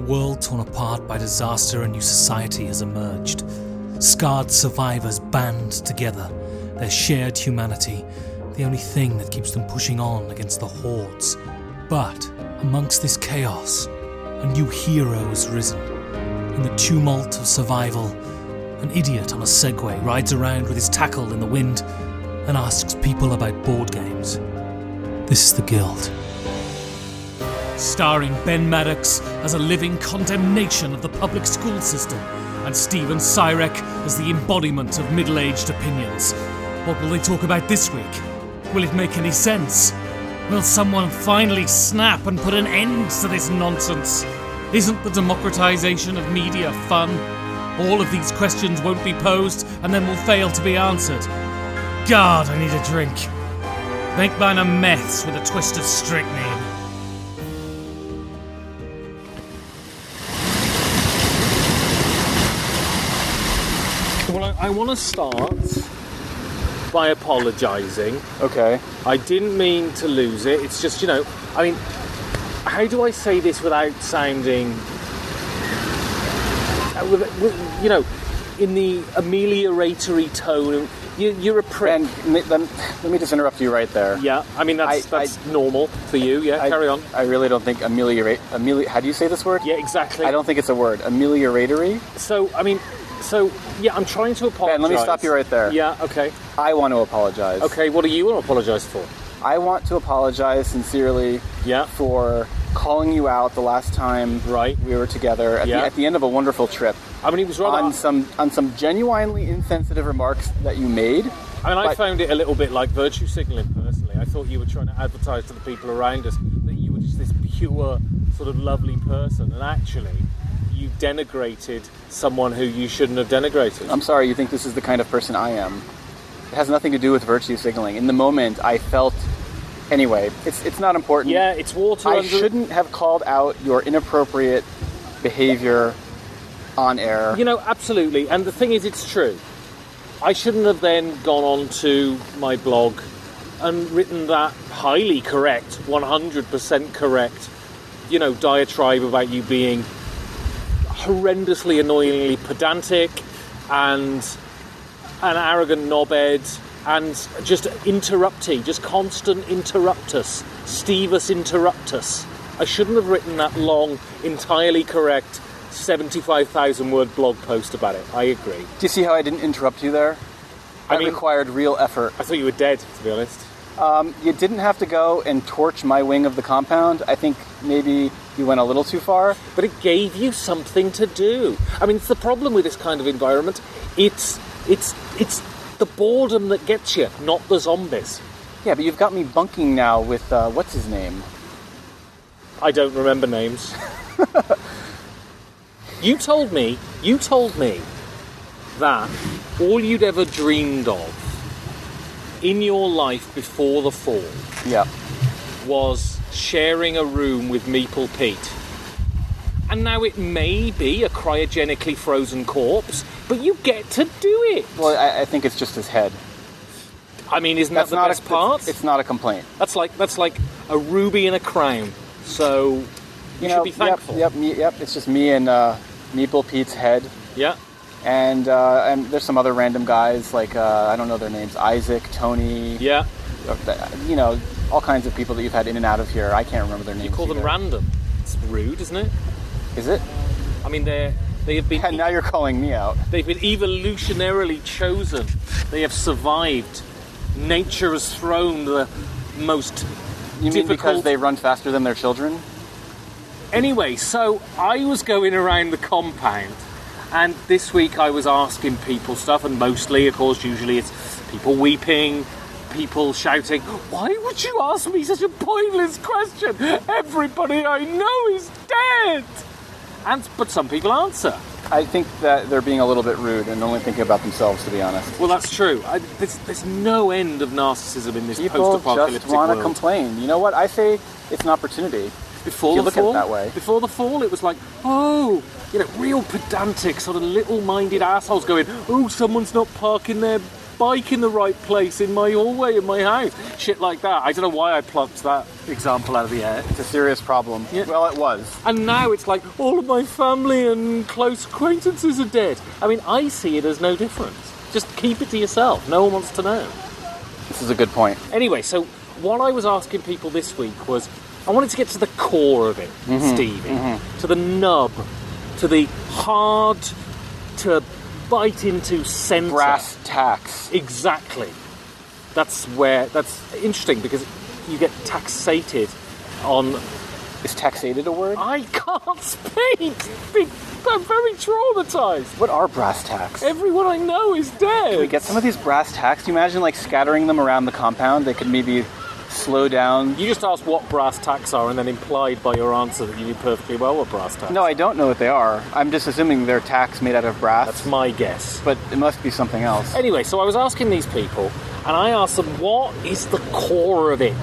world torn apart by disaster, a new society has emerged. Scarred survivors band together, their shared humanity, the only thing that keeps them pushing on against the hordes. But amongst this chaos, a new hero has risen. In the tumult of survival, an idiot on a Segway rides around with his tackle in the wind and asks people about board games. This is The Guild. Starring Ben Maddox as a living condemnation of the public school system, and Stephen Syrek as the embodiment of middle-aged opinions. What will they talk about this week? Will it make any sense? Will someone finally snap and put an end to this nonsense? Isn't the democratization of media fun? All of these questions won't be posed and then will fail to be answered. God, I need a drink. Make mine a meths with a twist of strychnine. Well, I want to start by apologising. Okay. I didn't mean to lose it. It's just, how do I say this without sounding, in the amelioratory tone? You're a prick. And let me just interrupt you right there. Yeah, that's normal for you. Yeah, carry on. I really don't think how do you say this word? Yeah, exactly. I don't think it's a word. Amelioratory? I'm trying to apologise. Ben, let me stop you right there. Yeah, okay. I want to apologise. Okay, what do you want to apologise for? I want to apologise sincerely for calling you out the last time we were together at the end of a wonderful trip. It was rather on some genuinely insensitive remarks that you made. I found it a little bit like virtue signalling, personally. I thought you were trying to advertise to the people around us that you were just this pure, sort of lovely person, and actually you denigrated someone who you shouldn't have denigrated. I'm sorry, you think this is the kind of person I am. It has nothing to do with virtue signaling. In the moment, I felt... Anyway, it's not important. Yeah, it's water. I shouldn't have called out your inappropriate behavior on air. Absolutely. And the thing is, it's true. I shouldn't have then gone on to my blog and written that highly correct, 100% correct, diatribe about you being horrendously, annoyingly pedantic and an arrogant knobhead and just just constant interruptus, Stevus interruptus. I shouldn't have written that long, entirely correct 75,000 word blog post about it. I agree. Do you see how I didn't interrupt you there? That required real effort. I thought you were dead, to be honest. You didn't have to go and torch my wing of the compound. I think maybe you went a little too far. But it gave you something to do. It's the problem with this kind of environment. It's the boredom that gets you, not the zombies. Yeah, but you've got me bunking now with, what's his name? I don't remember names. You told me that all you'd ever dreamed of in your life before the fall was sharing a room with Meeple Pete. And now it may be a cryogenically frozen corpse, but you get to do it. Well, I think it's just his head. Isn't that the best part? It's not a complaint. That's like a ruby in a crown. So you should be thankful. Yep. It's just me and Meeple Pete's head. Yeah. And there's some other random guys like I don't know their names. Isaac, Tony. Yeah. All kinds of people that you've had in and out of here. I can't remember their names. You call them random. It's rude, isn't it? Is it? They have been... And now you're calling me out. They've been evolutionarily chosen. They have survived. Nature has thrown the most You mean because they run faster than their children? Anyway, so I was going around the compound, and this week I was asking people stuff, and mostly, of course, usually it's people weeping, people shouting, "Why would you ask me such a pointless question? Everybody I know is dead!" But some people answer. I think that they're being a little bit rude and only thinking about themselves, to be honest. Well, that's true. There's no end of narcissism in this people post-apocalyptic just want world. to complain. You know what? I say it's an opportunity. Before the fall, look at it that way. Before the fall, it was like, real pedantic, sort of little-minded assholes going, "Oh, someone's not parking their bike in the right place in my hallway in my house. Shit like that. I don't know why I plucked that example out of the air. It's a serious problem. Yeah. Well, it was. And now it's like all of my family and close acquaintances are dead. I mean, I see it as no difference. Just keep it to yourself. No one wants to know. This is a good point. Anyway, so what I was asking people this week was, I wanted to get to the core of it, Stevie. To the nub. To the hard to bite into centre. Brass tacks. Exactly. That's interesting because you get taxated on... Is taxated a word? I can't speak! I'm very traumatised. What are brass tacks? Everyone I know is dead. Can we get some of these brass tacks? Do you imagine like scattering them around the compound? They could maybe slow down. You just asked what brass tacks are and then implied by your answer that you knew perfectly well what brass tacks. No, I don't know what they are. I'm just assuming they're tacks made out of brass. That's my guess. But it must be something else. Anyway, so I was asking these people and I asked them, what is the core of it?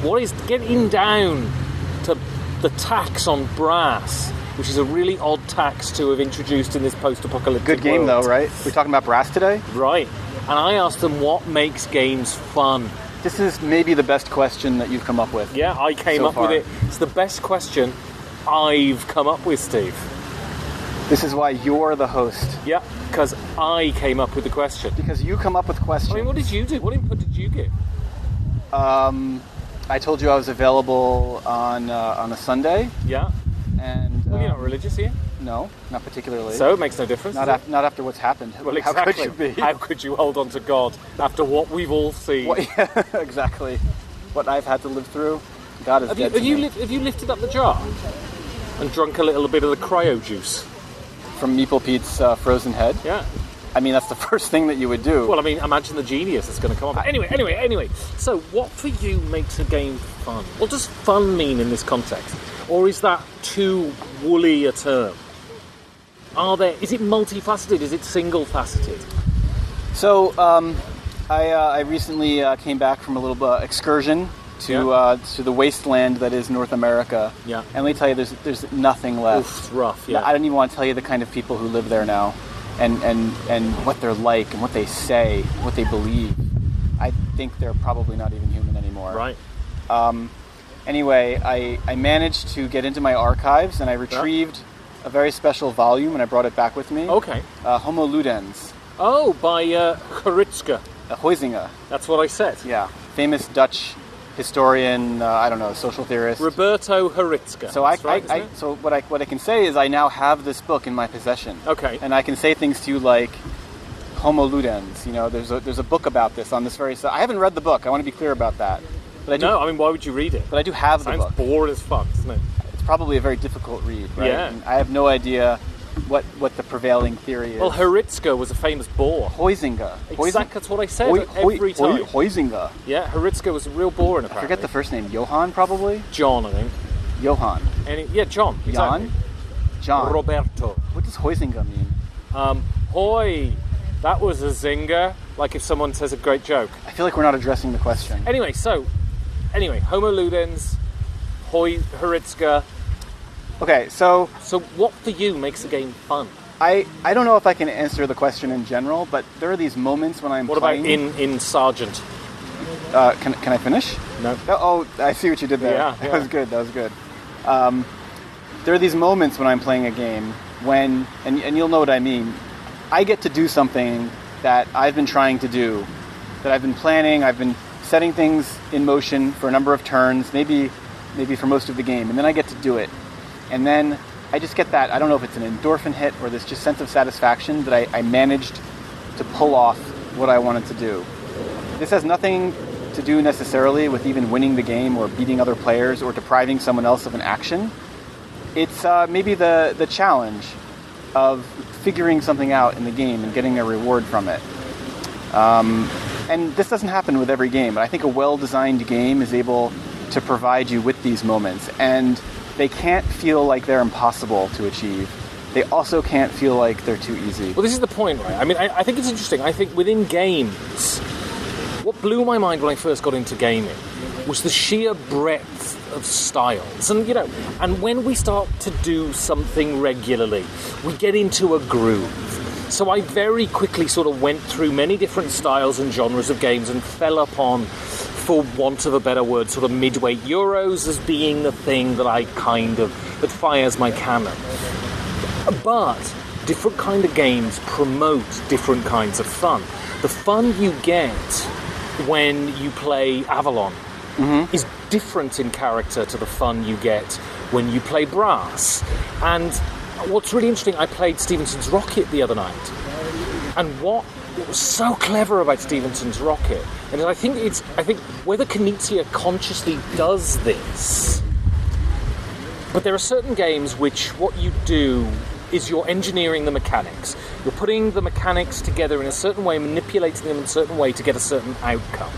What is getting down to the tax on brass, which is a really odd tax to have introduced in this post-apocalyptic Good game, world. though, right? We're talking about brass today? Right. And I asked them what makes games fun. This is maybe the best question that you've come up with. Yeah, I came up with it. It's the best question I've come up with, Steve. This is why you're the host. Yeah, because I came up with the question. Because you come up with questions. I mean, what did you do? What input did you give? I told you I was available on a Sunday. Yeah. And well, you're not religious here? No, not particularly. So it makes no difference. Not after what's happened. Well, exactly. How could you be? How could you hold on to God after what we've all seen? Yeah, exactly. What I've had to live through. God is dead to me. Have you lifted up the jar and drunk a little bit of the cryo juice from Meeple Pete's frozen head? Yeah. I mean, that's the first thing that you would do. Well, I mean, imagine the genius that's going to come up. Anyway. So, what for you makes a game fun? What does fun mean in this context? Or is that too woolly a term? Is it multifaceted? Is it single-faceted? So, I recently came back from a little excursion to the wasteland that is North America. Yeah. And let me tell you, there's nothing left. Oof, it's rough, yeah. I don't even want to tell you the kind of people who live there now. And what they're like and what they say, what they believe. I think they're probably not even human anymore. Right. Anyway, I managed to get into my archives and I retrieved a very special volume and I brought it back with me. Okay. Homo Ludens. Oh, by Huizinga. Huizinga. That's what I said. Yeah. Famous Dutch historian, social theorist. Roberto Huizinga. So what I can say is I now have this book in my possession. Okay. And I can say things to you like Homo Ludens. There's a book about this on this very site. I haven't read the book. I want to be clear about that. But why would you read it? But I do have the book. Sounds boring as fuck, doesn't it? It's probably a very difficult read, right? Yeah. And I have no idea what the prevailing theory is. Well, Huizinga was a famous boar. Huizinga. Exactly, that's what I said every time. Huizinga. Yeah, Huizinga was a real boar, apparently. I forget the first name. Johann, probably? John, I think. Johann. John. Exactly. John. Roberto. What does Huizinga mean? Hoi. That was a zinger. Like if someone says a great joke. I feel like we're not addressing the question. Anyway, Homo Ludens, Huizinga. Okay, so what for you makes a game fun? I don't know if I can answer the question in general, but there are these moments when I'm playing... What about in Sergeant? Can I finish? No. Oh, I see what you did there. Yeah. That was good. There are these moments when I'm playing a game when, and you'll know what I mean, I get to do something that I've been trying to do, that I've been planning, I've been setting things in motion for a number of turns, maybe for most of the game, and then I get to do it. And then I just get that, I don't know if it's an endorphin hit or this just sense of satisfaction that I managed to pull off what I wanted to do. This has nothing to do necessarily with even winning the game or beating other players or depriving someone else of an action. It's maybe the challenge of figuring something out in the game and getting a reward from it. And this doesn't happen with every game, but I think a well-designed game is able to provide you with these moments. And they can't feel like they're impossible to achieve. They also can't feel like they're too easy. Well, this is the point, right? I mean, I think it's interesting. I think within games, what blew my mind when I first got into gaming was the sheer breadth of styles. And, and when we start to do something regularly, we get into a groove. So I very quickly sort of went through many different styles and genres of games and fell upon, for want of a better word, sort of midweight Euros as being the thing that that fires my cannon. But different kind of games promote different kinds of fun. The fun you get when you play Avalon is different in character to the fun you get when you play Brass. And what's really interesting, I played Stevenson's Rocket the other night, and what was so clever about Stevenson's Rocket, and I think whether Knizia consciously does this, but there are certain games which what you do is you're engineering the mechanics. You're putting the mechanics together in a certain way, manipulating them in a certain way to get a certain outcome.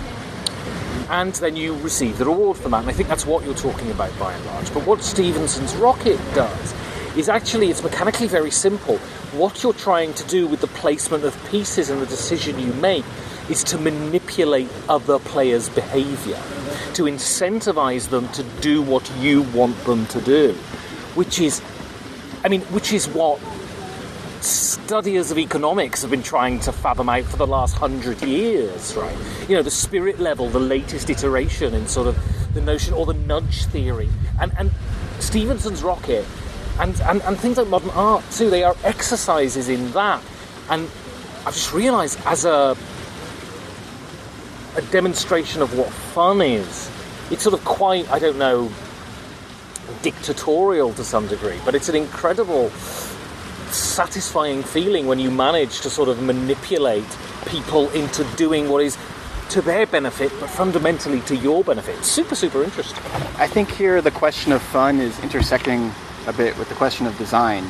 And then you receive the reward for that. And I think that's what you're talking about by and large. But what Stevenson's Rocket does is actually, it's mechanically very simple. What you're trying to do with the placement of pieces and the decision you make is to manipulate other players' behavior, to incentivize them to do what you want them to do, which is what studiers of economics have been trying to fathom out for the last 100 years, right? You know, the spirit level, the latest iteration in sort of the notion, or the nudge theory. And Stevenson's Rocket, and things like modern art too, they are exercises in that. And I've just realised, as a demonstration of what fun is, it's sort of quite, I don't know, dictatorial to some degree, but it's an incredible satisfying feeling when you manage to sort of manipulate people into doing what is to their benefit, but fundamentally to your benefit. Super, super interesting. I think here the question of fun is intersecting a bit with the question of design.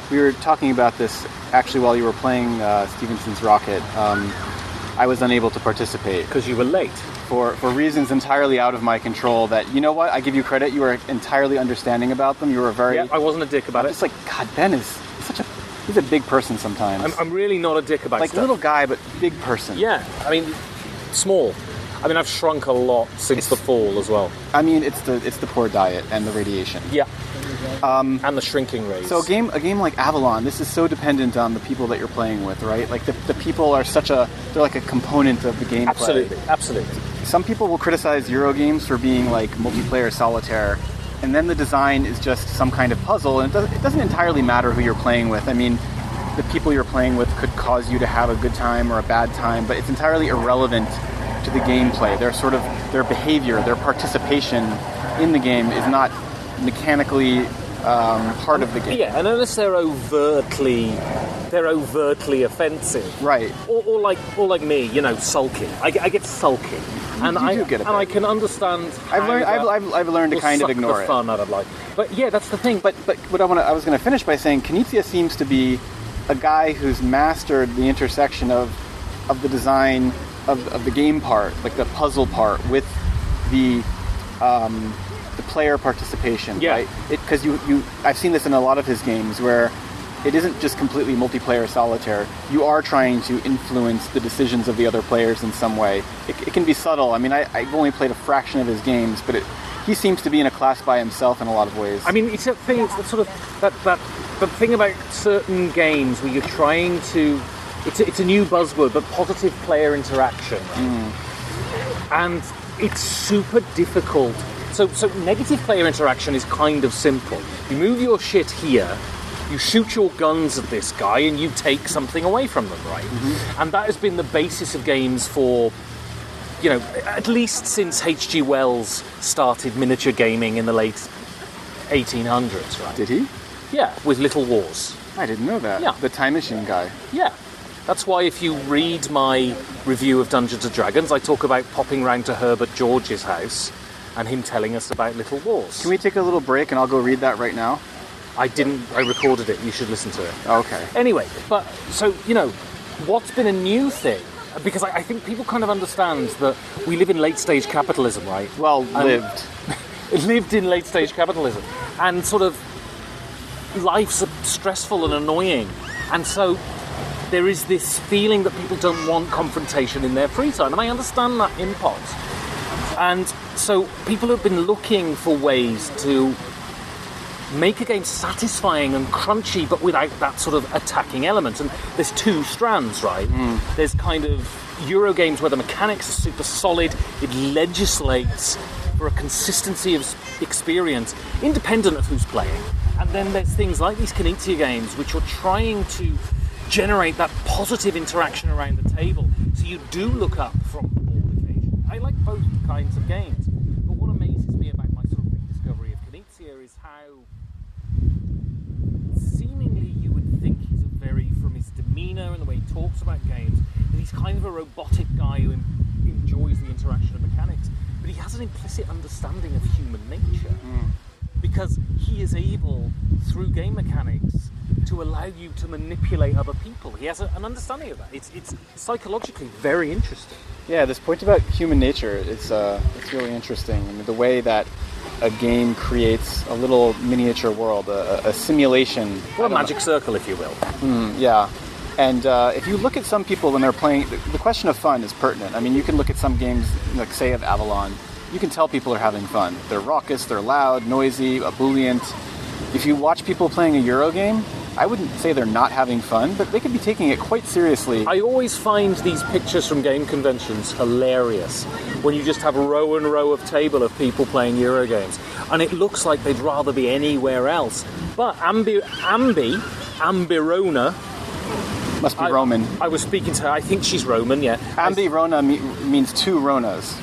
We were talking about this actually while you were playing Stevenson's Rocket. I was unable to participate. Because you were late. For reasons entirely out of my control that, you know what, I give you credit, you were entirely understanding about them. You were very... Yeah, I wasn't a dick about it. Just like, God, Ben is he's a big person sometimes. I'm really not a dick about like stuff. Little guy, but big person. Yeah, I mean, small. I mean, I've shrunk a lot since the fall as well. I mean, it's the poor diet and the radiation. Yeah. And the shrinking rays. So a game like Avalon, this is so dependent on the people that you're playing with, right? Like the people are they're like a component of the gameplay. Absolutely. Some people will criticize Euro games for being like multiplayer solitaire, and then the design is just some kind of puzzle, and it doesn't entirely matter who you're playing with. I mean, the people you're playing with could cause you to have a good time or a bad time, but it's entirely irrelevant to the gameplay. Their behavior, their participation in the game is not mechanically part of the game. Yeah, and unless they're overtly offensive, right? Or like me, you know, sulky. I get sulky, and I can understand. I've learned to kind of ignore the it. Fun out of life, but yeah, that's the thing. But what I was going to finish by saying, Knizia seems to be a guy who's mastered the intersection of the design of the game part, like the puzzle part, with the player participation, yeah. Right? Because I've seen this in a lot of his games where it isn't just completely multiplayer solitaire. You are trying to influence the decisions of the other players in some way. It can be subtle. I mean, I've only played a fraction of his games, but he seems to be in a class by himself in a lot of ways. I mean, it's a thing. It's the sort of the thing about certain games where you're trying to. It's a new buzzword, but positive player interaction, right? And it's super difficult. So negative player interaction is kind of simple. You move your shit here, you shoot your guns at this guy, and you take something away from them, right? Mm-hmm. And that has been the basis of games for, you know, at least since H.G. Wells started miniature gaming in the late 1800s, right? Did he? Yeah, with Little Wars. I didn't know that. Yeah. The Time Machine guy. Yeah. That's why if you read my review of Dungeons & Dragons, I talk about popping round to Herbert George's house and him telling us about Little Wars. Can we take a little break and I'll go read that right now? I recorded it. You should listen to it. Okay. Anyway, but, so, you know, what's been a new thing? Because I think people kind of understand that we live in late-stage capitalism, right? Well, lived. Lived in late-stage capitalism. And sort of life's stressful and annoying. And so there is this feeling that people don't want confrontation in their free time. And I understand that in part. And so people have been looking for ways to make a game satisfying and crunchy, but without that sort of attacking element. And there's two strands, right? There's kind of Euro games where the mechanics are super solid. It legislates for a consistency of experience, independent of who's playing. And then there's things like these Knizia games, which are trying to generate that positive interaction around the table, so you do look up from the board occasionally. I like both kinds of games, but what amazes me about my sort of rediscovery of Knizia is how seemingly you would think he's from his demeanour and the way he talks about games, that he's kind of a robotic guy who enjoys the interaction of mechanics, but he has an implicit understanding of human nature, because he is able, through game mechanics, to allow you to manipulate other people. He has an understanding of that. It's psychologically very interesting. Yeah, this point about human nature, it's really interesting. I mean, the way that a game creates a little miniature world, a simulation. Or a magic circle, if you will. Yeah. And if you look at some people when they're playing, the question of fun is pertinent. I mean, you can look at some games, like say of Avalon, you can tell people are having fun. They're raucous, they're loud, noisy, ebullient. If you watch people playing a Euro game, I wouldn't say they're not having fun, but they could be taking it quite seriously. I always find these pictures from game conventions hilarious, when you just have a row and row of table of people playing Euro games, and it looks like they'd rather be anywhere else. But Ambirona... Must be Roman. I was speaking to her, I think she's Roman, yeah. Ambirona means two Ronas.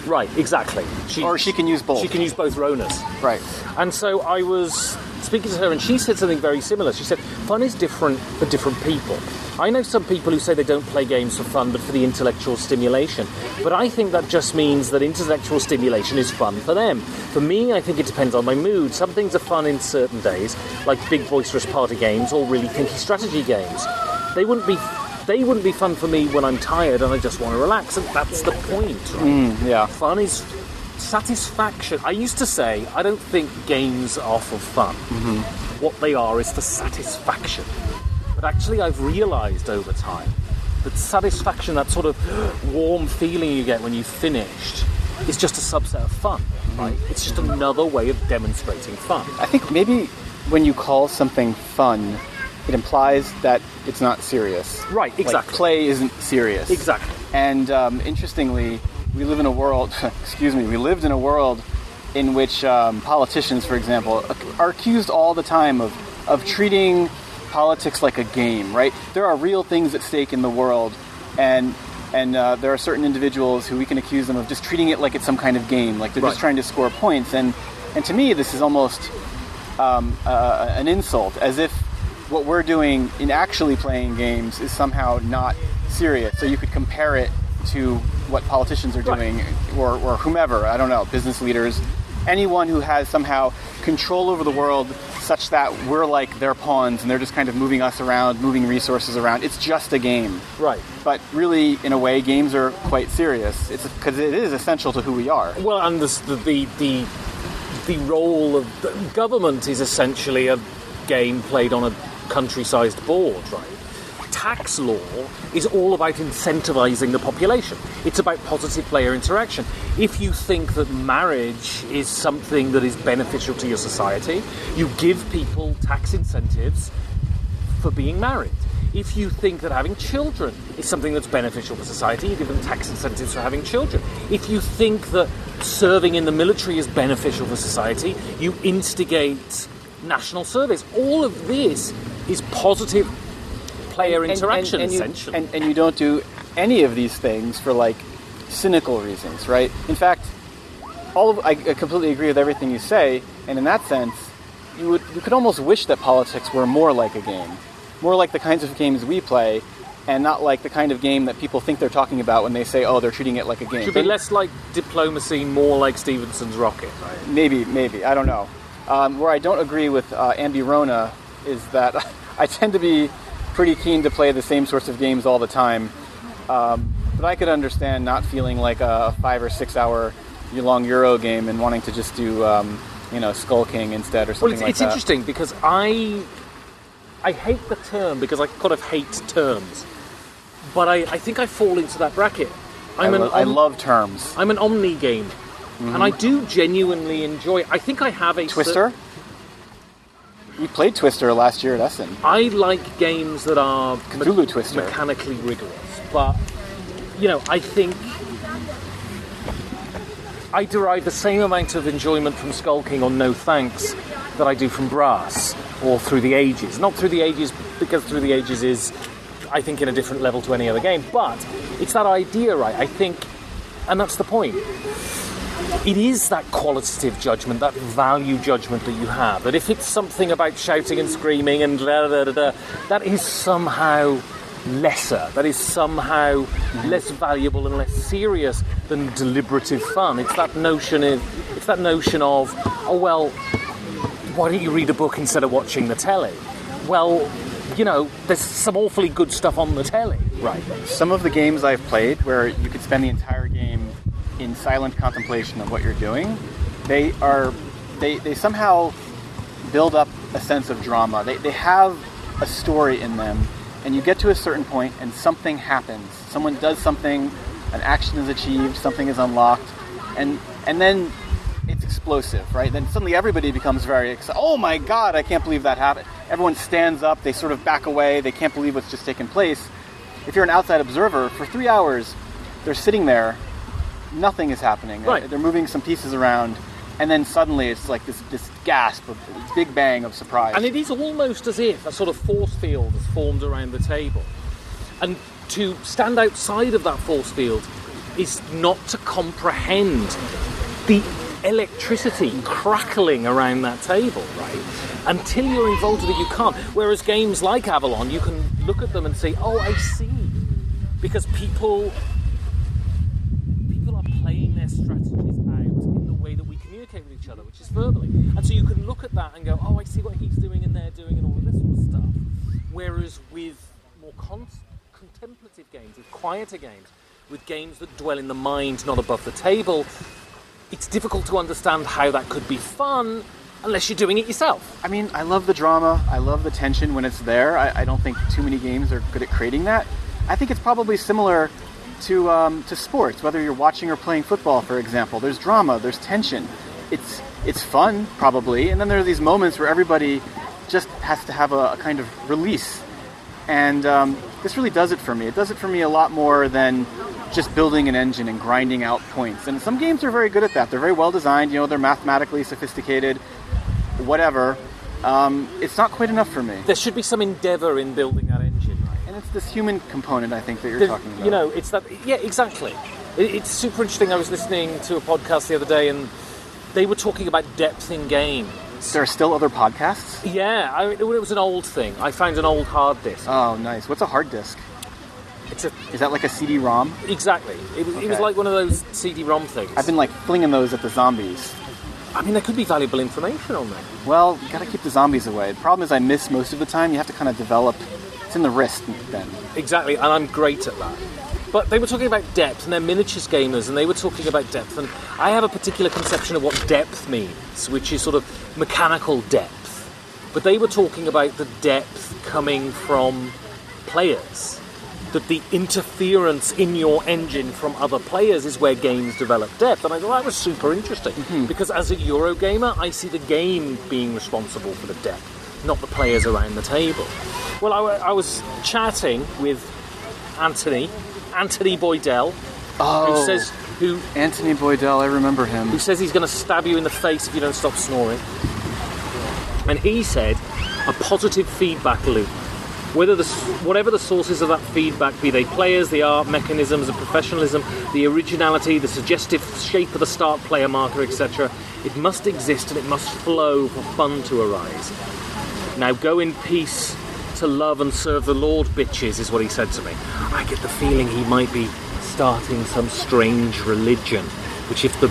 Right, exactly. Or she can use both. She can use both Ronas. Right. And so I was speaking to her, and she said something very similar. She said, fun is different for different people. I know some people who say they don't play games for fun, but for the intellectual stimulation. But I think that just means that intellectual stimulation is fun for them. For me, I think it depends on my mood. Some things are fun in certain days, like big boisterous party games or really thinky strategy games. They wouldn't be fun for me when I'm tired and I just want to relax, and that's the point, right? Yeah. Fun is satisfaction. I used to say, I don't think games are for fun. What they are is for satisfaction. But actually I've realised over time that satisfaction, that sort of warm feeling you get when you've finished, is just a subset of fun, right? It's just another way of demonstrating fun. I think maybe when you call something fun, it implies that it's not serious. Right, exactly. Like play isn't serious. Exactly. And interestingly, we lived in a world in which politicians, for example, are accused all the time of treating politics like a game, right? There are real things at stake in the world, and there are certain individuals who we can accuse them of just treating it like it's some kind of game, like they're just trying to score points. And to me, this is almost an insult, as if what we're doing in actually playing games is somehow not serious. So you could compare it to what politicians are doing, or whomever, I don't know, business leaders, anyone who has somehow control over the world such that we're like their pawns and they're just kind of moving us around, moving resources around. It's just a game. Right. But really, in a way, games are quite serious. It's because it is essential to who we are. Well, and the role of the government is essentially a game played on a country-sized board, right? Tax law is all about incentivizing the population. It's about positive player interaction. If you think that marriage is something that is beneficial to your society, you give people tax incentives for being married. If you think that having children is something that's beneficial for society, you give them tax incentives for having children. If you think that serving in the military is beneficial for society, you instigate national service. All of this is positive player interaction, essentially. And you don't do any of these things for, like, cynical reasons, right? In fact, I completely agree with everything you say, and in that sense, you could almost wish that politics were more like a game. More like the kinds of games we play, and not like the kind of game that people think they're talking about when they say, oh, they're treating it like a game. Should be less like diplomacy, more like Stevenson's rocket, right? Maybe, I don't know. Where I don't agree with Ambirona is that I tend to be pretty keen to play the same sorts of games all the time. But I could understand not feeling like a 5 or 6 hour long Euro game and wanting to just do, Skull King instead or something like that. It's interesting because I hate the term because I kind of hate terms. But I think I fall into that bracket. I love terms. I'm an omni gamer. Mm-hmm. And I do genuinely enjoy... I think I have a... Twister? We played Twister last year at Essen. I like games that are Cthulhu Twister. mechanically rigorous, but I think I derive the same amount of enjoyment from Skull King or No Thanks that I do from Brass or Through the Ages. Not Through the Ages, because Through the Ages is, I think, in a different level to any other game, but it's that idea, right? I think, and that's the point. It is that qualitative judgment, that value judgment that you have, that if it's something about shouting and screaming and that is somehow lesser, that is somehow less valuable and less serious than deliberative fun. It's that notion of, oh well, why don't you read a book instead of watching the telly? Well, there's some awfully good stuff on the telly. Right. Some of the games I've played where you could spend the entire game in silent contemplation of what you're doing, they somehow build up a sense of drama. They have a story in them, and you get to a certain point and something happens. Someone does something, an action is achieved, something is unlocked, and then it's explosive, right? Then suddenly everybody becomes very excited. Oh my God, I can't believe that happened. Everyone stands up, they sort of back away, they can't believe what's just taken place. If you're an outside observer, for 3 hours, they're sitting there, nothing is happening. Right. They're moving some pieces around, and then suddenly it's like this gasp, this big bang of surprise. And it is almost as if a sort of force field has formed around the table. And to stand outside of that force field is not to comprehend the electricity crackling around that table, right? Until you're involved with it, you can't. Whereas games like Avalon, you can look at them and say, oh, I see. Because people are playing their strategies out in the way that we communicate with each other, which is verbally. And so you can look at that and go, oh, I see what he's doing and they're doing and all of this sort of stuff. Whereas with more contemplative games, with quieter games, with games that dwell in the mind, not above the table, it's difficult to understand how that could be fun unless you're doing it yourself. I mean, I love the drama, I love the tension when it's there. I don't think too many games are good at creating that. I think it's probably similar to sports, whether you're watching or playing football, for example. There's drama, there's tension. It's fun, probably, and then there are these moments where everybody just has to have a kind of release. And this really does it for me. It does it for me a lot more than just building an engine and grinding out points. And some games are very good at that. They're very well designed, they're mathematically sophisticated, whatever. It's not quite enough for me. There should be some endeavour in building that engine, right? And it's this human component, I think, that you're talking about. It's that, yeah, exactly. It's super interesting. I was listening to a podcast the other day and they were talking about depth in games. There are still other podcasts? Yeah, it was an old thing. I found an old hard disk. Oh, nice. What's a hard disk? Is that like a CD-ROM? Exactly. It was like one of those CD-ROM things. I've been flinging those at the zombies. I mean, there could be valuable information on there. Well, you gotta keep the zombies away. The problem is I miss most of the time. You have to kind of develop. It's in the wrist then. Exactly, and I'm great at that. But they were talking about depth, and they're miniatures gamers, and they were talking about depth. And I have a particular conception of what depth means, which is sort of mechanical depth. But they were talking about the depth coming from players. That the interference in your engine from other players is where games develop depth. And I thought that was super interesting. Because as a Eurogamer, I see the game being responsible for the depth, not the players around the table. Well, I was chatting with Anthony Boydell, Anthony Boydell, I remember him. Who says he's going to stab you in the face if you don't stop snoring. And he said a positive feedback loop. Whatever the sources of that feedback, be they players, the art, mechanisms, the professionalism, the originality, the suggestive shape of the start player marker, etc., it must exist and it must flow for fun to arise. Now go in peace to love and serve the Lord, bitches, is what he said to me. I get the feeling he might be starting some strange religion, which if the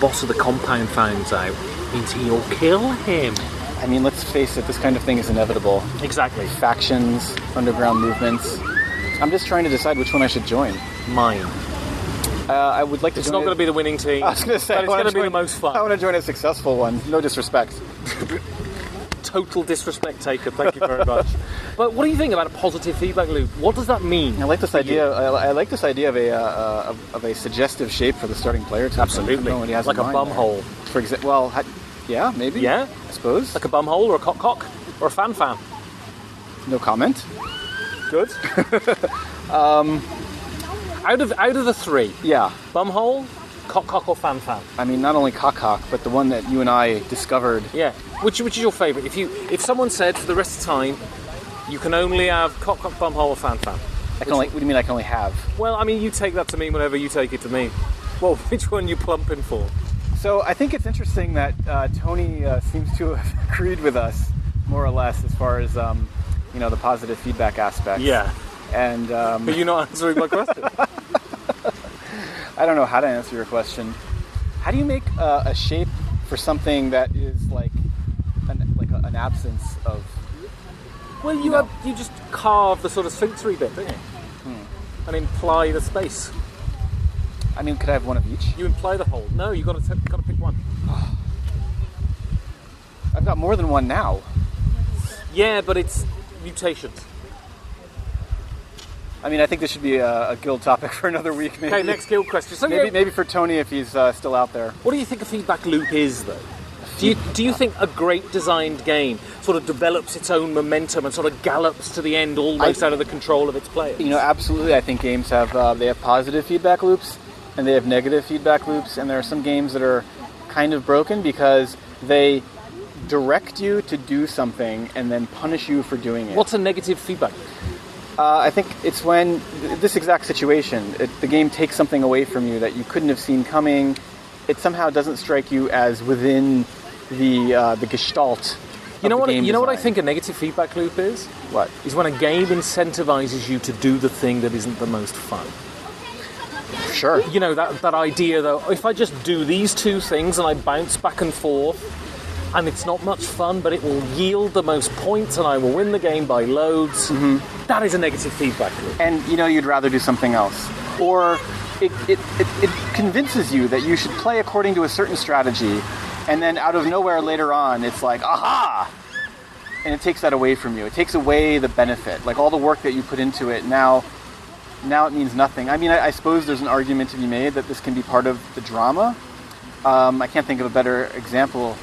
boss of the compound finds out, means he'll kill him. I mean, let's face it, this kind of thing is inevitable. Exactly. Factions, underground movements. I'm just trying to decide which one I should join. Mine. I would like to It's join... not going to be the winning team. I was going to say... But it's going to be the most fun. I want to join a successful one. No disrespect. Total disrespect taker, thank you very much. But what do you think about a positive feedback loop? What does that mean? I like this idea. I like this idea of a suggestive shape for the starting player. Absolutely. Like a bum hole. For example, yeah, maybe. Yeah, I suppose. Like a bum hole or a cock. or a fan? No comment. Good. Out of the three, Yeah. bumhole, cock or fan? I mean, not only cock, but the one that you and I discovered. Yeah. Which is your favourite? If someone said for the rest of the time, you can only have cock, bumhole, or fan. What do you mean I can only have? Well, I mean, you take that to mean whenever you take it to mean. Well, which one you plumping for? So I think it's interesting that Tony seems to have agreed with us, more or less, as far as the positive feedback aspect. Yeah. And but you're not answering my question. I don't know how to answer your question. How do you make a shape for something that is like an absence of? Well, you just carve the sort of sphinctery bit, don't you? And imply the space. I mean, could I have one of each? You imply the whole. No, you got to pick one. I've got more than one now. Yeah, but it's mutations. I mean, I think this should be a guild topic for another week, maybe. Okay, next guild question. So maybe for Tony if he's still out there. What do you think a feedback loop is, though? Do you think a great designed game sort of develops its own momentum and sort of gallops to the end almost out of the control of its players? Absolutely. I think games have positive feedback loops and they have negative feedback loops, and there are some games that are kind of broken because they direct you to do something and then punish you for doing it. What's a negative feedback loop? I think it's when this exact situation, the game takes something away from you that you couldn't have seen coming. It somehow doesn't strike you as within the gestalt. You know what I think a negative feedback loop is? What? Is when a game incentivizes you to do the thing that isn't the most fun. Sure. You know, that idea though, if I just do these two things and I bounce back and forth, and it's not much fun, but it will yield the most points and I will win the game by loads, that is a negative feedback loop. And you'd rather do something else. Or it convinces you that you should play according to a certain strategy, and then out of nowhere later on, it's like, aha! And it takes that away from you. It takes away the benefit. Like all the work that you put into it, now it means nothing. I mean, I suppose there's an argument to be made that this can be part of the drama. I can't think of a better example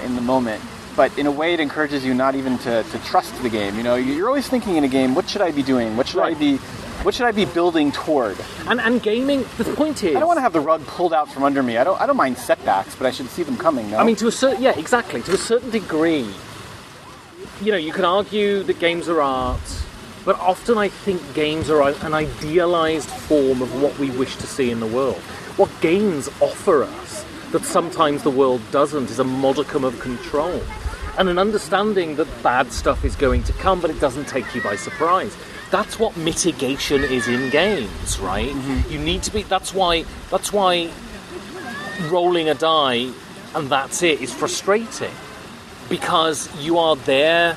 in the moment. But in a way, it encourages you not even to trust the game. You're always thinking in a game, what should I be doing? What should I be building toward? And gaming, the point is, I don't want to have the rug pulled out from under me. I don't mind setbacks, but I should see them coming. No? I mean, to a certain degree, you can argue that games are art, but often I think games are an idealized form of what we wish to see in the world. What games offer us that sometimes the world doesn't is a modicum of control and an understanding that bad stuff is going to come, but it doesn't take you by surprise. That's what mitigation is in games, right? Mm-hmm. You need to be. That's why rolling a die and that's it is frustrating, because you are there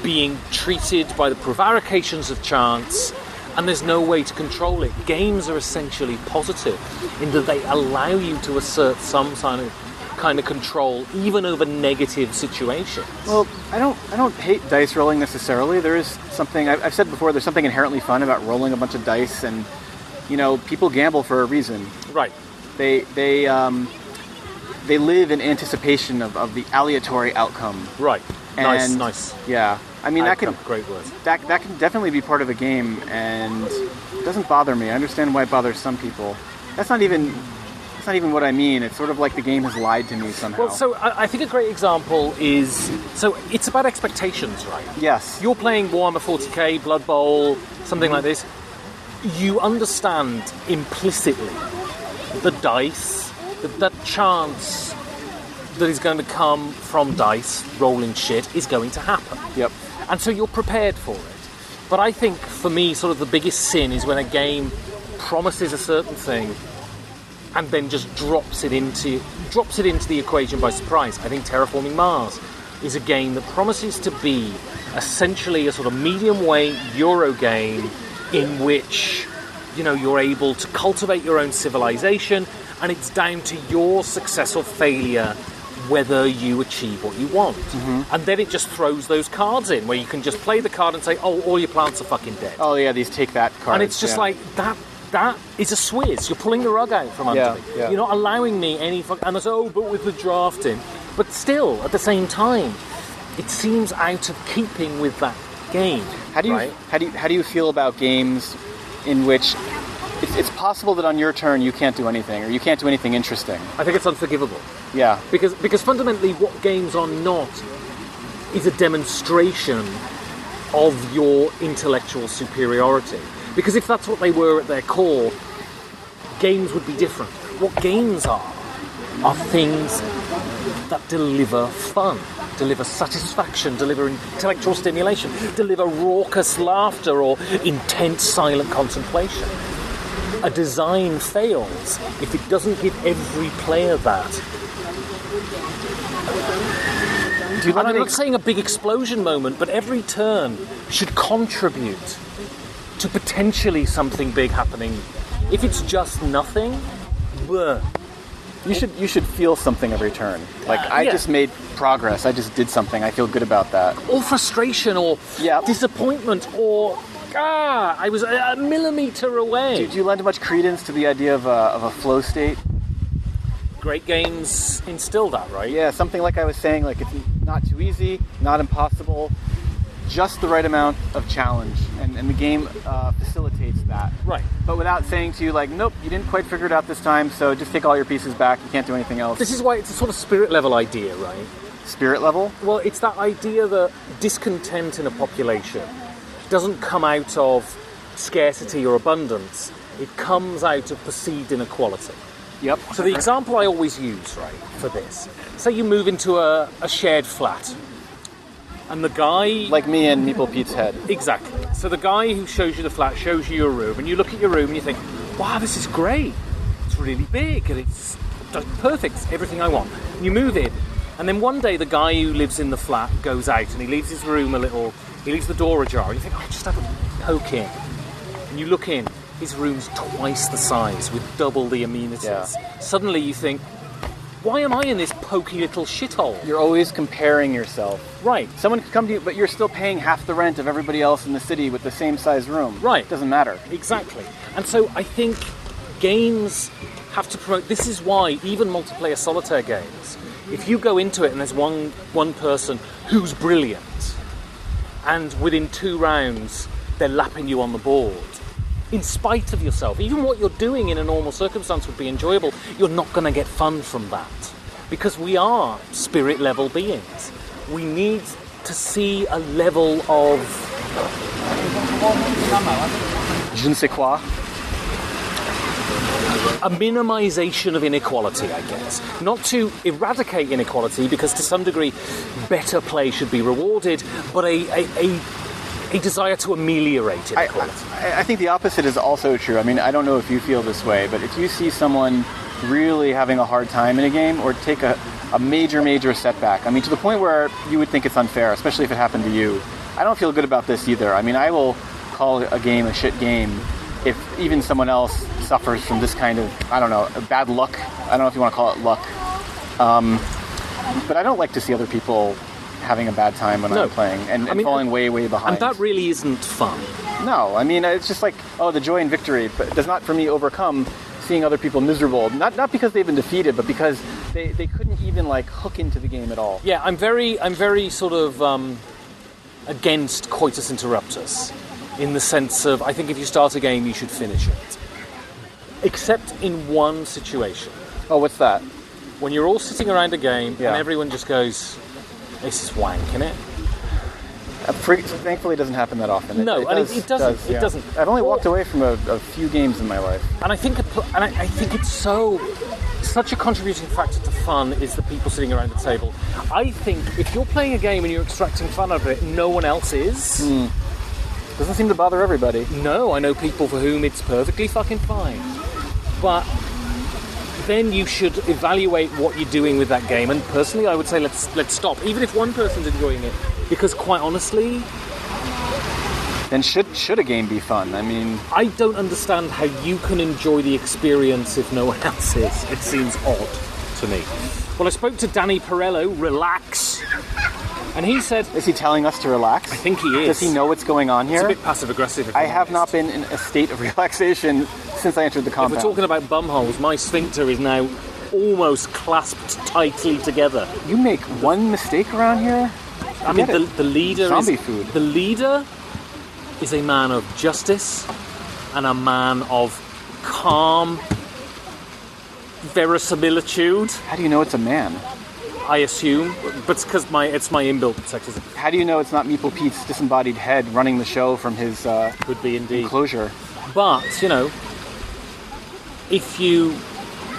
being treated by the prevarications of chance, and there's no way to control it. Games are essentially positive in that they allow you to assert some kind of control, even over negative situations. Well, I don't hate dice rolling necessarily. There is something I've said before. There's something inherently fun about rolling a bunch of dice, and people gamble for a reason. Right. They live in anticipation of the aleatory outcome. Right. And, nice. Yeah. I mean, great word. That can definitely be part of a game, and it doesn't bother me. I understand why it bothers some people. That's not even what I mean. It's sort of like the game has lied to me somehow. Well, so I think a great example is, so it's about expectations, right? Yes. You're playing Warhammer 40k, Blood Bowl, something like this. You understand implicitly the dice, that chance that is going to come from dice rolling shit is going to happen. Yep. And so you're prepared for it. But I think, for me, sort of the biggest sin is when a game promises a certain thing and then just drops it into the equation by surprise. I think Terraforming Mars is a game that promises to be essentially a sort of medium-weight Euro game in which, you're able to cultivate your own civilization, and it's down to your success or failure whether you achieve what you want. Mm-hmm. And then it just throws those cards in where you can just play the card and say, oh, all your plants are fucking dead. Oh yeah, these take that cards. And it's just like, that is a swizz. You're pulling the rug out from under me. Yeah. You're not allowing me any and I say, but with the drafting. But still, at the same time, it seems out of keeping with that game. How do you feel about games in which it's possible that on your turn you can't do anything, or you can't do anything interesting? I think it's unforgivable. Yeah. Because fundamentally what games are not is a demonstration of your intellectual superiority. Because if that's what they were at their core, games would be different. What games are things that deliver fun, deliver satisfaction, deliver intellectual stimulation, deliver raucous laughter or intense silent contemplation. A design fails if it doesn't give every player that. I'm not saying a big explosion moment, but every turn should contribute to potentially something big happening. If it's just nothing, bleh. You should feel something every turn. Like, I just made progress. I just did something. I feel good about that. Or frustration, or disappointment, or I was a millimeter away. Do you lend much credence to the idea of a flow state? Great games instill that, right? Yeah, something like I was saying, like it's not too easy, not impossible, just the right amount of challenge, and the game facilitates that. Right. But without saying to you, like, nope, you didn't quite figure it out this time, so just take all your pieces back, you can't do anything else. This is why it's a sort of spirit level idea, right? Spirit level? Well, it's that idea that discontent in a population doesn't come out of scarcity or abundance, it comes out of perceived inequality. Yep. So the example I always use, right, for this, say you move into a shared flat, and the guy... Like me and Meeple Pete's head. Exactly. So the guy who shows you the flat shows you your room, and you look at your room and you think, wow, this is great. It's really big, and it's perfect. It's everything I want. And you move in, and then one day the guy who lives in the flat goes out, and he leaves his room he leaves the door ajar, and you think, just have a poke in. And you look in, his room's twice the size, with double the amenities. Yeah. Suddenly you think, why am I in this pokey little shithole? You're always comparing yourself. Right. Someone could come to you, but you're still paying half the rent of everybody else in the city with the same size room. Right. It doesn't matter. Exactly. And so I think games have to promote... This is why even multiplayer solitaire games, if you go into it and there's one person who's brilliant, and within 2 rounds they're lapping you on the board, in spite of yourself, even what you're doing in a normal circumstance would be enjoyable, you're not going to get fun from that. Because we are spirit-level beings. We need to see a level of... Je ne sais quoi. A minimization of inequality, I guess. Not to eradicate inequality, because to some degree better play should be rewarded, but a desire to ameliorate inequality. I think the opposite is also true. I mean, I don't know if you feel this way, but if you see someone really having a hard time in a game, or take a major setback, I mean, to the point where you would think it's unfair, especially if it happened to you, I don't feel good about this either. I mean, I will call a game a shit game if even someone else suffers from this kind of, I don't know, bad luck. I don't know if you want to call it luck. But I don't like to see other people having a bad time when I'm playing and falling way behind. And that really isn't fun. No, I mean, it's just like, the joy in victory, but it does not, for me, overcome seeing other people miserable. Not because they've been defeated, but because they couldn't even, like, hook into the game at all. Yeah, I'm very sort of against coitus interruptus, in the sense of, I think if you start a game, you should finish it. Except in one situation. Oh, what's that? When you're all sitting around a game, and everyone just goes... This is wank, isn't it? Thankfully, it doesn't happen that often. It doesn't. It doesn't. I've only walked away from a few games in my life, and I think it's such a contributing factor to fun is the people sitting around the table. I think if you're playing a game and you're extracting fun out of it, no one else is. Doesn't seem to bother everybody. No, I know people for whom it's perfectly fucking fine, but then you should evaluate what you're doing with that game. And personally, I would say let's stop, even if one person's enjoying it, because quite honestly, then should a game be fun? I mean, I don't understand how you can enjoy the experience if no one else is. It seems odd to me. Well, I spoke to Danny Perello, relax, and he said... Is he telling us to relax? I think he is. Does he know what's going on here? It's a bit passive-aggressive. I have not been in a state of relaxation since I entered the compound. If we're talking about bumholes, my sphincter is now almost clasped tightly together. You make one mistake around here, I mean, the leader zombie is food. The leader is a man of justice and a man of calm verisimilitude. How do you know it's a man? I assume, but it's because it's my inbuilt sexism. How do you know it's not Meeple Pete's disembodied head running the show from his Could be indeed. enclosure? But, you know, if you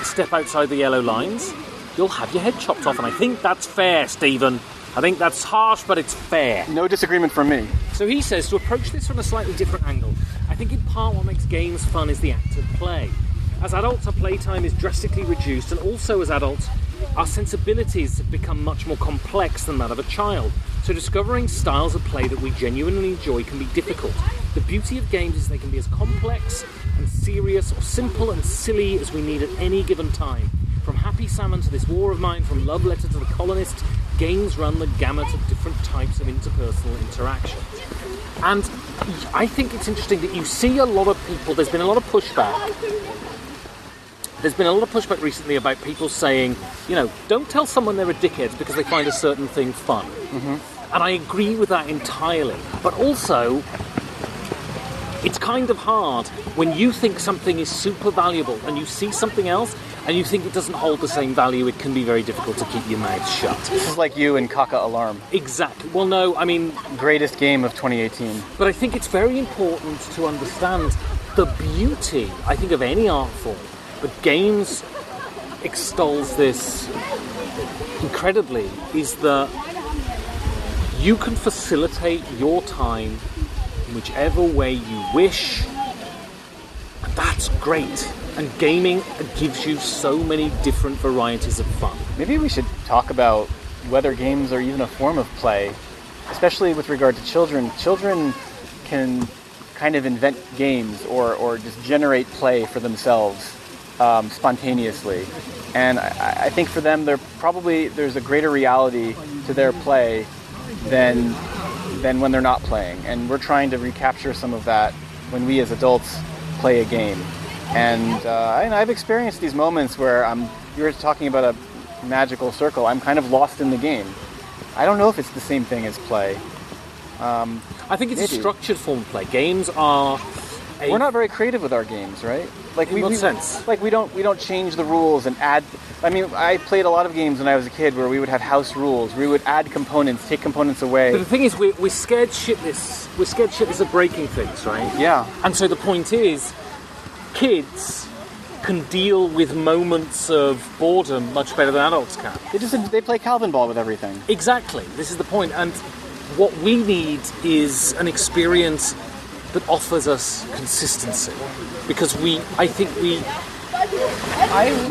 step outside the yellow lines, you'll have your head chopped off, and I think that's fair, Stephen. I think that's harsh, but it's fair. No disagreement from me. So he says, to approach this from a slightly different angle, I think in part what makes games fun is the act of play. As adults, our playtime is drastically reduced, and also as adults, our sensibilities have become much more complex than that of a child. So discovering styles of play that we genuinely enjoy can be difficult. The beauty of games is they can be as complex and serious or simple and silly as we need at any given time. From Happy Salmon to This War of Mine, from Love Letter to The Colonist, games run the gamut of different types of interpersonal interaction. And I think it's interesting that you see a lot of people, there's been a lot of pushback. There's been a lot of pushback recently about people saying, you know, don't tell someone they're a dickhead because they find a certain thing fun. Mm-hmm. And I agree with that entirely. But also, it's kind of hard when you think something is super valuable and you see something else and you think it doesn't hold the same value. It can be very difficult to keep your mouth shut. This is like you and Kaka Alarm. Exactly. Well, no, I mean... Greatest game of 2018. But I think it's very important to understand the beauty, I think, of any art form. But games extols this incredibly, is that you can facilitate your time in whichever way you wish. And that's great. And gaming gives you so many different varieties of fun. Maybe we should talk about whether games are even a form of play, especially with regard to children. Children can kind of invent games or just generate play for themselves spontaneously. And I think for them, there's a greater reality to their play than when they're not playing. And we're trying to recapture some of that when we as adults play a game. And I've experienced these moments where you're talking about a magical circle. I'm kind of lost in the game. I don't know if it's the same thing as play. I think it's maybe. A structured form of play. Games are... We're not very creative with our games, right? Like in what sense? Like we don't change the rules and add. I mean, I played a lot of games when I was a kid where we would have house rules. We would add components, take components away. But the thing is, we're scared shitless. We're scared shitless of breaking things, right? Yeah. And so the point is, kids can deal with moments of boredom much better than adults can. They play Calvin ball with everything. Exactly. This is the point. And what we need is an experience that offers us consistency, because we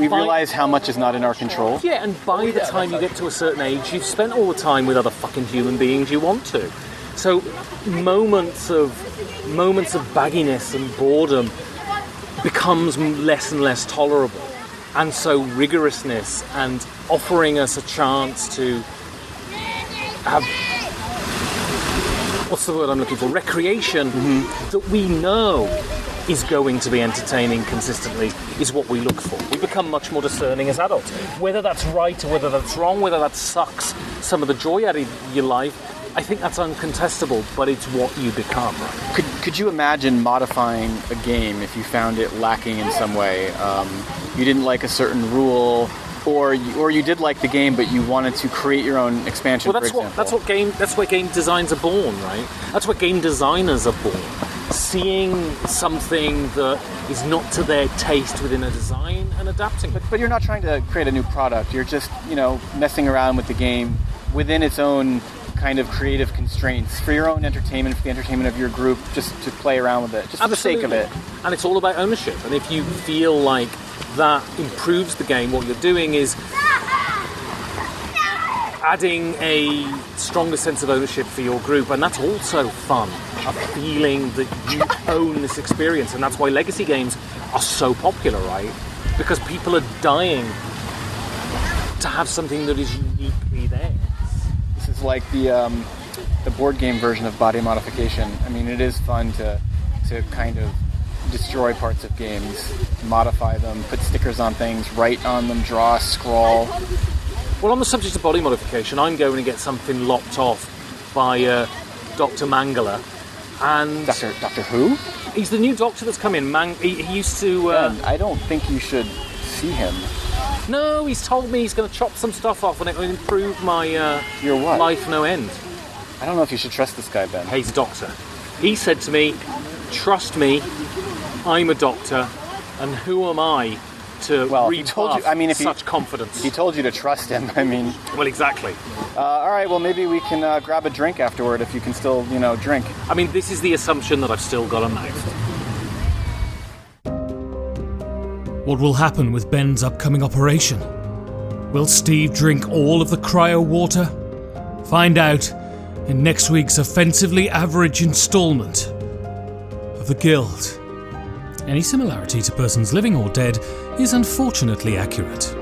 realize how much is not in our control. Yeah, and by the time you get to a certain age, you've spent all the time with other fucking human beings you want to. So moments of bagginess and boredom becomes less and less tolerable, and so rigorousness and offering us a chance to have, what's the word I'm looking for? Recreation that we know is going to be entertaining consistently is what we look for. We become much more discerning as adults. Whether that's right or whether that's wrong, whether that sucks some of the joy out of your life, I think that's uncontestable, but it's what you become. Could you imagine modifying a game if you found it lacking in some way? You didn't like a certain rule, or you did like the game, but you wanted to create your own expansion. Well, that's where game designs are born, right? That's where game designers are born. Seeing something that is not to their taste within a design and adapting. But you're not trying to create a new product. You're just, messing around with the game within its own kind of creative constraints for your own entertainment, for the entertainment of your group, just to play around with it, just for the sake of it. And it's all about ownership. And if you feel like that improves the game, what you're doing is adding a stronger sense of ownership for your group, and that's also fun, a feeling that you own this experience. And that's why legacy games are so popular, right? Because people are dying to have something that is uniquely theirs. This is like the board game version of body modification. I mean, it is fun to kind of destroy parts of games, modify them, put stickers on things, write on them, draw, scrawl. Well, on the subject of body modification, I'm going to get something lopped off by Dr. Mangala. And Doctor Who? he's the new doctor that's come in. He used to... Ben, I don't think you should see him. No, he's told me he's going to chop some stuff off and it will improve my Your what? life no end. I don't know if you should trust this guy, Ben. Hey, he's a doctor. He said to me, trust me, I'm a doctor, and who am I to he told you. if such confidence? He told you to trust him. I mean, Well, exactly. all right. Well, maybe we can grab a drink afterward if you can still, drink. I mean, this is the assumption that I've still got a mouth. What will happen with Ben's upcoming operation? Will Steve drink all of the cryo water? Find out in next week's offensively average instalment of The Guild. Any similarity to persons living or dead is unfortunately accurate.